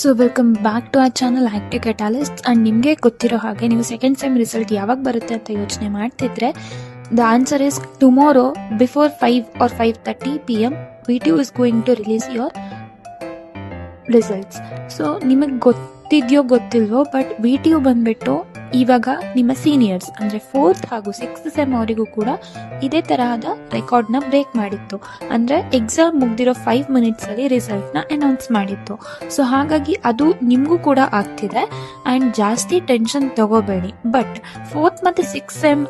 So welcome back to our channel active catalyst. And ನಿಮಗೆ ಗೊತ್ತಿರೋ ಹಾಗೆ ನೀವು ಸೆಕೆಂಡ್ ಸೆಮ್ ರಿಸಲ್ಟ್ ಯಾವಾಗ ಬರುತ್ತೆ ಅಂತ ಯೋಚನೆ ಮಾಡ್ತಿದ್ರೆ the answer is tomorrow before 5 or 5:30 PM VTU is going to release your results. So ನಿಮಗೆ ಗೊತ್ತಿದೆಯೋ ಗೊತ್ತಿಲ್ವೋ, ಬಟ್ VTU ಬಂದ್ಬಿಟ್ಟು ಇವಾಗ ನಿಮ್ಮ ಸೀನಿಯರ್ಸ್ ಅಂದರೆ 4th ಹಾಗೂ 6th ಸೆಮ್ ಅವರಿಗೂ ಕೂಡ ಇದೇ ತರಹದ ರೆಕಾರ್ಡ್ನ ಬ್ರೇಕ್ ಮಾಡಿತ್ತು. ಅಂದರೆ ಎಕ್ಸಾಮ್ ಮುಗ್ದಿರೋ 5 ಮಿನಿಟ್ಸಲ್ಲಿ ರಿಸಲ್ಟ್ನ ಅನೌನ್ಸ್ ಮಾಡಿತ್ತು. ಸೊ ಹಾಗಾಗಿ ಅದು ನಿಮಗೂ ಕೂಡ ಆಗ್ತಿದೆ. ಆ್ಯಂಡ್ ಜಾಸ್ತಿ ಟೆನ್ಷನ್ ತಗೋಬೇಡಿ. ಬಟ್ 4th ಮತ್ತು 6th ಸೆಮ್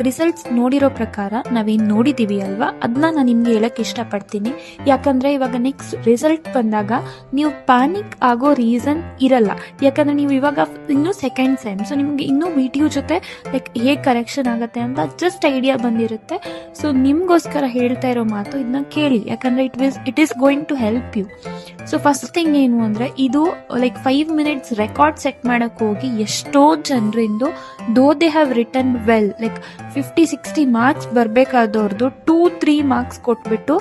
ರಿಸಲ್ಟ್ಸ್ ನೋಡಿರೋ ಪ್ರಕಾರ ನಾವೇನು ನೋಡಿದ್ದೀವಿ ಅಲ್ವಾ, ಅದನ್ನ ನಾನು ನಿಮ್ಗೆ ಹೇಳಕ್ಕೆ ಇಷ್ಟಪಡ್ತೀನಿ. ಯಾಕಂದರೆ ಇವಾಗ ನೆಕ್ಸ್ಟ್ ರಿಸಲ್ಟ್ ಬಂದಾಗ ನೀವು ಪ್ಯಾನಿಕ್ ಆಗೋ ರೀಸನ್ ಇರಲ್ಲ. ಯಾಕಂದರೆ ನೀವು ಇವಾಗ ಇನ್ನೂ ಸೆಕೆಂಡ್ ಸೆಮ್, ಸೊ ನಿಮಗೆ ಇನ್ನೂ VTU ಜೊತೆ ಹೇಗೆ ಕರೆಕ್ಷನ್ ಆಗುತ್ತೆ ಅಂತ ಜಸ್ಟ್ ಐಡಿಯಾ ಬಂದಿರುತ್ತೆ. ಸೊ ನಿಮಗೋಸ್ಕರ ಹೇಳ್ತಾ ಇರೋ ಮಾತು, ಇದನ್ನ ಕೇಳಿ, ಯಾಕಂದರೆ it is going to help you. So first thing ಏನು ಅಂದರೆ, ಇದು 5 ಮಿನಿಟ್ಸ್ ರೆಕಾರ್ಡ್ ಸೆಟ್ ಮಾಡೋಕ್ಕೆ ಹೋಗಿ ಎಷ್ಟೋ ಜನರಿಂದು though they have return well 50-60 marks ಬರಬೇಕಾದವ್ರದ್ದು 2-3 ಮಾರ್ಕ್ಸ್ ಕೊಟ್ಬಿಟ್ಟು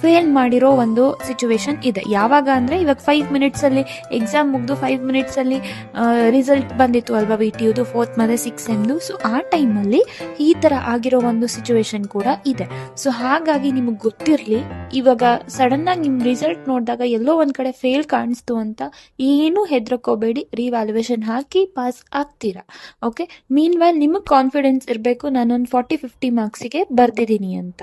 ಫೇಲ್ ಮಾಡಿರೋ ಒಂದು ಸಿಚುವೇಶನ್ ಇದೆ. ಯಾವಾಗ ಅಂದರೆ ಇವಾಗ 5 ಮಿನಿಟ್ಸಲ್ಲಿ ಎಕ್ಸಾಮ್ ಮುಗಿದು 5 ಮಿನಿಟ್ಸಲ್ಲಿ ರಿಸಲ್ಟ್ ಬಂದಿತ್ತು ಅಲ್ವಾ VTUದು 4th ಮತ್ತು 6th ಸೆಮ್ದು. ಸೊ ಆ ಟೈಮಲ್ಲಿ ಈ ಥರ ಆಗಿರೋ ಒಂದು ಸಿಚುವೇಶನ್ ಕೂಡ ಇದೆ. ಸೊ ಹಾಗಾಗಿ ನಿಮಗೆ ಗೊತ್ತಿರಲಿ, ಇವಾಗ ಸಡನ್ನಾಗಿ ನಿಮ್ಮ ರಿಸಲ್ಟ್ ನೋಡಿದಾಗ ಎಲ್ಲೋ ಒಂದು ಕಡೆ ಫೇಲ್ ಕಾಣಿಸ್ತು ಅಂತ ಏನೂ ಹೆದರ್ಕೋಬೇಡಿ. ರಿವ್ಯಾಲ್ಯೂಯೇಷನ್ ಹಾಕಿ ಪಾಸ್ ಆಗ್ತೀರಾ. ಓಕೆ, ಮೀನ್ ವೈಲ್ ನಿಮಗೆ ಕಾನ್ಫಿಡೆನ್ಸ್ ಇರಬೇಕು, ನಾನೊಂದು 40-50 ಮಾರ್ಕ್ಸಿಗೆ ಬರ್ದಿದ್ದೀನಿ ಅಂತ.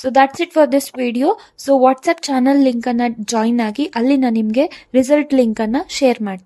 So that's it for this video. So WhatsApp channel ಲಿಂಕನ್ನು ಜಾಯಿನ್ ಆಗಿ, ಅಲ್ಲಿ ನಾನು ನಿಮಗೆ ರಿಸಲ್ಟ್ ಲಿಂಕನ್ನು ಶೇರ್ ಮಾಡ್ತೀನಿ.